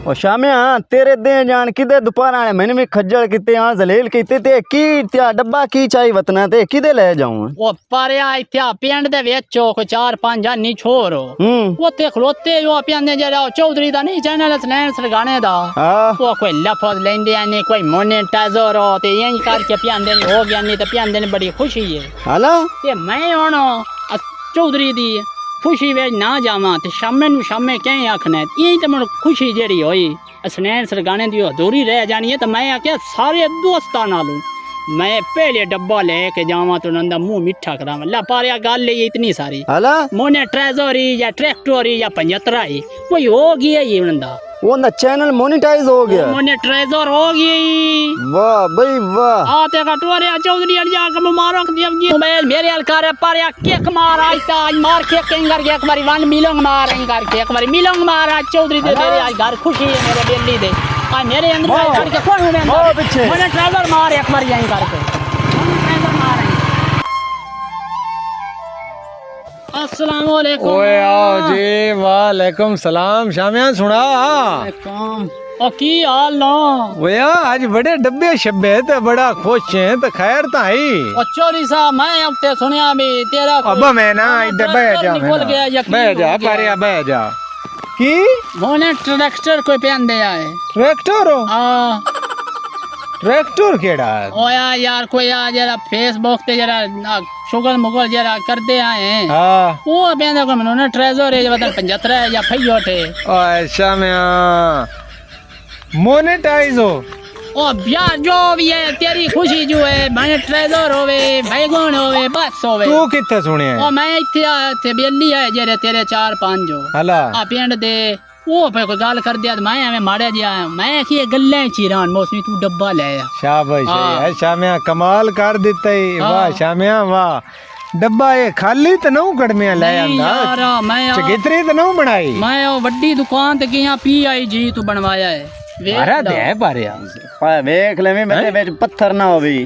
ओ शामिया तेरे दे जान किदे दोपहर आने मैंने भी खज्जल किते आ जलील किते ते की त्या डब्बा की चाहिए वतना ते किदे ले जाऊं ओ पारिया इत्या पिंड दे विच कोई 4-5 जानी छोरो ओते खलोते जो पिंड जरा चौधरी दा नहीं चैनल स्नैन सरगाने दा वो कोई लफज लेंदे आने कोई मोनेटाइजर ते यही करके पिंड हो गया नहीं ते पिंड ने बड़ी खुशी है हाला ते मैं हुन चौधरी दी खुशी वे ना जावां ते शामे नु शामे कहीं आखना यही ते मन खुशी जेड़ी होई स्नैन सरगाने दी अधूरी रह जानी है तो मैं आख्या सारे दोस्तां नालों मैं पहले डब्बा लेके जावा तो नंदा मुंह मिठा करावा ला पारिया गल इतनी सारी हाला मोने ट्रेजरी या ट्रैक्टरी या 75 कोई हो गया ये नंदा वो ना चैनल मोनेटाइज हो गया मोने ट्रेजर हो गई वाह भाई वाह आते का टोरे चौधरी अड़िया के मारो जी मोबाइल मेरे अलकार पारिया केक मार आइता आज मार के केंगर के एक बारी वन मिलोंग मार करके एक बारी मिलोंग मार आज चौधरी दे मेरे आज घर खुशी है मेरे बेली दे आ मेरे अंदर करके कौन है मोने ट्रेजर मार एक बारी यहीं करके मोने ट्रेजर मार अस्सलाम वालेकुम ओए आओ जी वालेकुम सलाम शामिया सुना ओ की हाल ना ओए आज बड़े डब्बे शब्बे ते बड़ा खुश है तो खैर तो आई ओ चोरी साहब मैं अब ते सुनिया भी तेरा अब मैं ना इधर बैठ जा बैठ जा की मोने ट्रैक्टर कोई पहन दे आए ट्रैक्टर हो हां ट्रैक्टर केड़ा ओया यार कोई आ जरा फेसबुक ते जरा शुगल मुगल जरा कर दे आए हां वो पहन को मैंने ट्रेजर है बदल 75 या फैयोट है ओए शामिया मोनेटाइज हो ओ यार जो भी है तेरी खुशी जो है मैं ट्रेजर होवे बैगन होवे बस होवे तू किथे सुने ओ मैं इथे बेली है जरे तेरे 4-5 जो हला आ पिंड दे वो पे कोई गाल कर दिया मैं हमें मारे दिया मैं की गल्ले चीरान मौसमी तू डब्बा ले आ शाबाश है शामिया कमाल कर दिते वाह शामिया वाह डब्बा ये खाली तो नौ कड़मिया ले आंदा यार मैं चगितरी तो नौ बनाई मैं वो बड़ी दुकान ते किया PIG तू बनवाया है अरे दे पारिया देख ले मेरे बेच पत्थर ना हो भी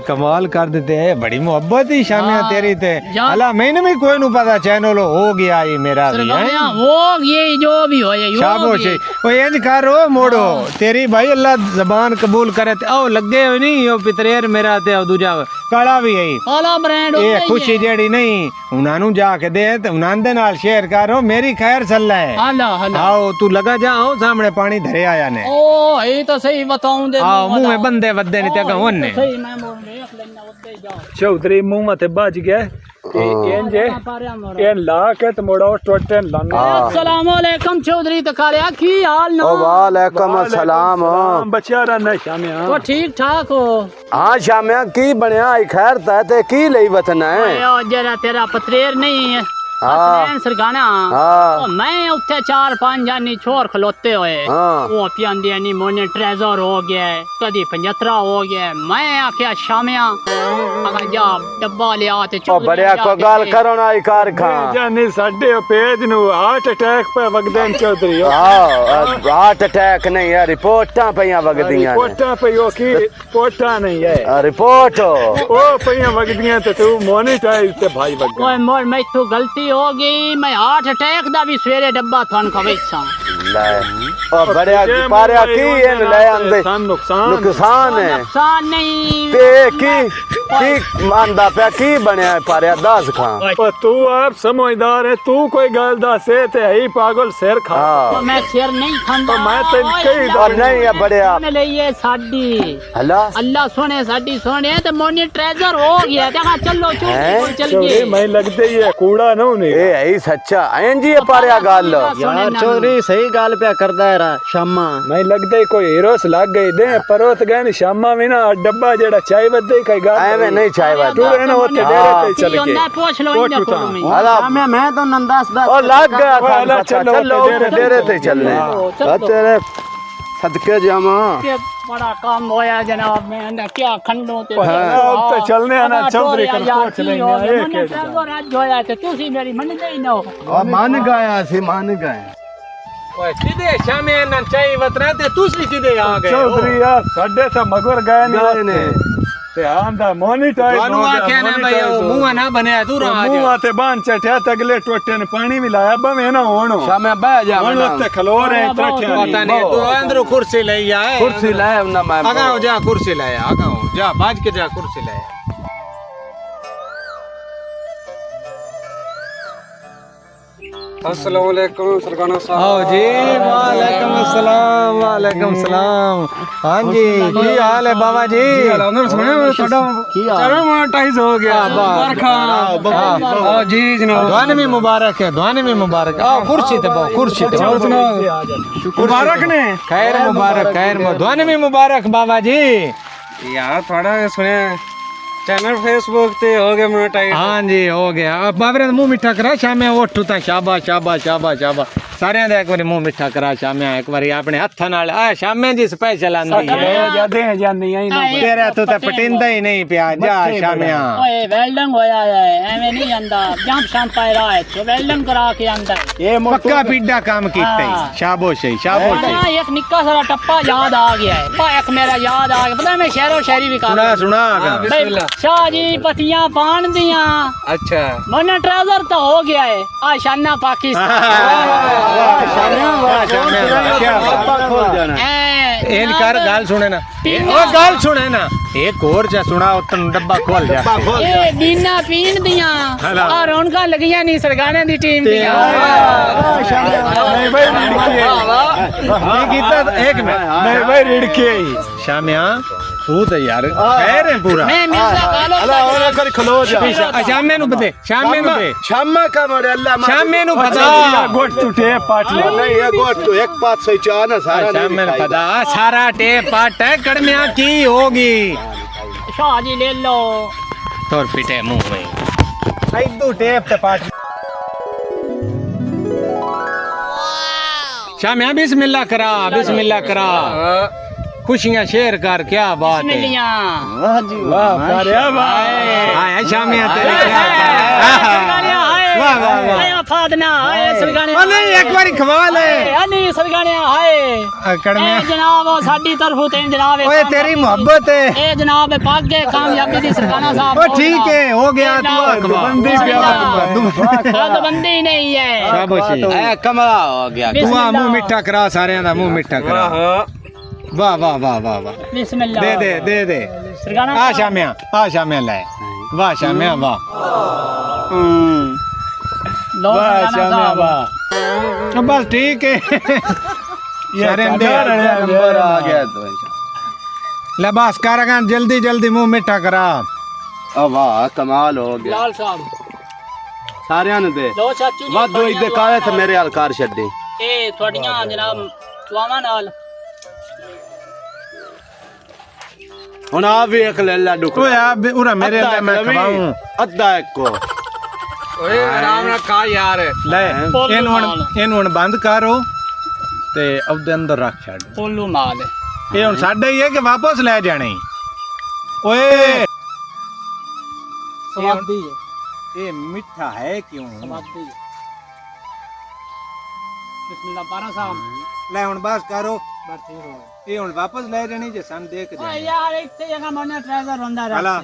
कमाल कर देते है बड़ी मोहब्बत ही शामिया तेरी ते अल्लाह मैंने भी कोई नु पता चैनल हो गया ये मेरा भी है वो ये जो भी हो ये शाबाश ओ इंज करो मोड़ो तेरी भाई अल्लाह जबान कबूल करे ते ओ लगे हो नहीं ओ पितरेर मेरा ते दूजा काला भी है काला ब्रांड ये खुशी जेड़ी नहीं उना नु जाके दे ते उना दे नाल शेयर करो मेरी खैर चल है हला हला आओ तू लगा जा आओ सामने पानी धरे आया ने ओ ये तो सही बताऊं दे आओ मुंह में बंदे वदे ने ते कहवन ने सही मैं मोड़ देख लेना ओदे जा चौधरी मुंह मते बज गए इंजे एन ला के त मोड़ो टोटन लाने अस्सलाम वालेकुम चौधरी तकारिया की हाल ना ओ वालेकुम अस्सलाम बचारा न शामिया तो ठीक ठाक हो हां शामिया की बनया आई खैर ते की लई वतन है ओ जरा तेरा पत्रेर नहीं है हां सरगाना हां मैं उत्थे 4-5 जानी छोर खलोते हुए वो पियांदे नहीं मोने ट्रेजर हो गया कदी 75 हो गया मैं आख्या शामिया अगर जा डब्बा ले आते ओ बढ़िया को गाल करो ना कार खा जानी साडे पेज नु हार्ट अटैक पे वगदन चौधरी हां हार्ट अटैक नहीं है रिपोर्टां पईयां वगदियां रिपोर्टां पईयो की रिपोर्टां नहीं है रिपोर्ट ओ पईयां वगदियां ते तू मोनेटाइज ते भाई वग ओए मोर मैं तो गलती हो गई मैं हार्ट अटैक दा भी सवेरे डब्बा थान खवेसा ले ओ बढ़िया पारिया की इन ले आंदे नुकसान है नुकसान नहीं ते की मानदा पे की बनया पारिया दस खा ओ तू आप समझदार है तू कोई गल दसे ते ही पागल सिर खा मैं सिर नहीं खांदा मैं ते कई और नहीं है बढ़िया ने लिए साडी अल्लाह सोने साडी सोने ते मोनी ट्रेजर हो गया देखा चलो चल गए मैं लगदे ही है कूड़ा ना ने ए है सच्चा एन जी पारिया गाल यार चौधरी सही गाल पे करदा है शामा मैं लगदे ही कोई हीरोस लग गए दे परोत गए शामा में ना डब्बा जेड़ा चाय बदे कई गाल में नहीं चाय बात तू रहना होते डेरे पे चल के पूछ लो इन को में हां मैं तो नंदास दा ओ लग गया था चलो डेरे पे चलने तेरे सदके जामा के बड़ा काम होया जनाब मैं क्या खंडो ते अब तो चलने आना चौधरी कर पूछ लेंगे एक राज होया ते तुसी मेरी मन गई ना ओ मान गया सी मान गए ओए सीधे शामे न चाय वतरा ते दूसरी सीधे आ गए चौधरी यार साडे से मगर गए नहीं ने ਤੇ ਆਂਦਾ ਮੋਨੀਟਾਈਜ਼ ਤੁਹਾਨੂੰ ਆਖਿਆ ਨਾ ਭਾਈ ਉਹ ਮੂੰਹ ਨਾ ਬਣਿਆ ਤੂੰ ਰਾਜ ਮੂੰਹਾਂ ਤੇ ਬਾਂਹ ਚਟਿਆ ਤੇ ਅਗਲੇ ਟੋਟੇ ਨੇ ਪਾਣੀ ਵੀ ਲਾਇਆ ਬਵੇਂ ਨਾ ਹੋਣ ਸ਼ਾਮੇ ਬਹਿ ਜਾ ਹੁਣ ਉੱਤੇ ਖਲੋ ਰਹੇ ਤਰੱਠਿਆਂ ਪਤਾ ਨਹੀਂ ਤੂੰ ਅੰਦਰੋਂ ਕੁਰਸੀ ਲਈ ਆਏ ਕੁਰਸੀ ਲੈ ਉਹਨਾਂ ਮੈਂ ਆਗਾ ਜਾ ਕੁਰਸੀ ਲੈ ਆਗਾ ਜਾ ਬਾਜ के जा कुर्सी ले अस्सलाम वालेकुम सरकाना साहब आओ जी वालेकुम सलाम हाँ जी की हाल है बाबा जी उन्होंने सुना चलो मोनेटाइज हो गया जी जनाब ध्वनि भी मुबारक है ध्वनि भी मुबारक आओ कुर्सी पे बहु कुर्सी पे मुबारक ने खैर मुबारक ध्वनि भी मुबारक बाबा जी यार थोड़ा सुने चैनल फेसबुक ते हो गया मोनेटाइज हाँ जी हो गया अब बाबरे मुंह मिठा करा शामे उठ ता शाबाश शाबाश शाबाश शाबाश सारे दा एक बारी मुंह मिठा करा शामे एक बारी अपने हत्थां नाल आ शामे जी स्पेशल आंदी है जादे जानी आई ना तेरा तो पटिंदा ही नहीं पिया जा शामिया ओए वेल्डिंग होया है एਵੇਂ नहीं आंदा जंप शंप पाए रहा है तो वेल्डिंग करा के आंदा ये पक्का पीड़ा काम कीता है शाबाश है शाबाश है एक निक्का सारा टप्पा याद आ गया है पा एक मेरा याद आ गया पता मैं शहरो शहरी भी कर सुना शाह जी पतियां पान दियां अच्छा मना ट्रेजर तो हो गया है आशाना पाकिस्तान इनकार गाल सुने ना ओ गाल सुने ना एक और जा सुना तन डब्बा खोल जा ए बीना पीन दियां और उनका लगियां नहीं सरगाने दी टीम दियां नहीं भाई गीता एक में नहीं भाई रिड़के शामिया तू तो यार खैर है पूरा मैं मिर्जा कालो अल्लाह और कर खलो जा शामे नु बते शामे नु दे शामा का मोड़े अल्लाह शामे नु पता गोट तू टेप पाट ले नहीं ये गोट तो एक पात से चाह ना सारा शामे नु पता सारा टेप पाट है कड़मिया की होगी शाह जी ले लो तोर पिटे मुंह में आई दो टेप ते पाट शामिया बिस्मिल्लाह करा खुशियां शेयर कर क्या बात है मिलियां वाह जी वाह अरे भाई हाय शामिया तेरे क्या सरगाने हाय वाह वाह वाह हाय फादना हाय सरगाने ओ नहीं एक बारी खवा ले अली सरगाने हाय कड़मिया ए जनाब साडी तरफों ते जनाब ओए तेरी मोहब्बत है ए जनाब पाक के कामयाबी दी सरगाना साहब ओ ठीक है हो गया तू अखवा बंदी तो बंदी नहीं है शाबाश ए कमला हो गया तू मुंह मिठा करा सारे दा मुंह मिठा करा वाह वाह वाह वाह वाह बिस्मिल्लाह दे सरगाना आ शामिया ले वाह शामिया वाह लो वाह सरगाना शामिया साहब वाह बस ठीक है ये नंबर आ गया तो ले बस कारगान जल्दी जल्दी मुंह मिठा करा अब वाह कमाल हो गया लाल साहब सारे ने दे लो चाचू जी वादो इदे काले थे मेरे हलकार छड्डी ए थोड़ियां जनाब दुआवां नाल हुन आ भी एक ले ला डुक ओए आप उरा मेरे लिए मैं खवाऊं अद्धा एक को ओए आराम ना खा यार ले इन हुन बंद करो ते अब दे अंदर रख छड़ पोलू माल ये हुन साडा ही है कि वापस ले जाने ओए समाधि है ये मिठा है क्यों समाधि बिस्मिल्लाह पारा साहब ले हुन बस करो बस ठीक हो ये हुन वापस ले जानी जे सन देख ओए यार एक ते जगह मने ट्रेजर होंदा हला रहा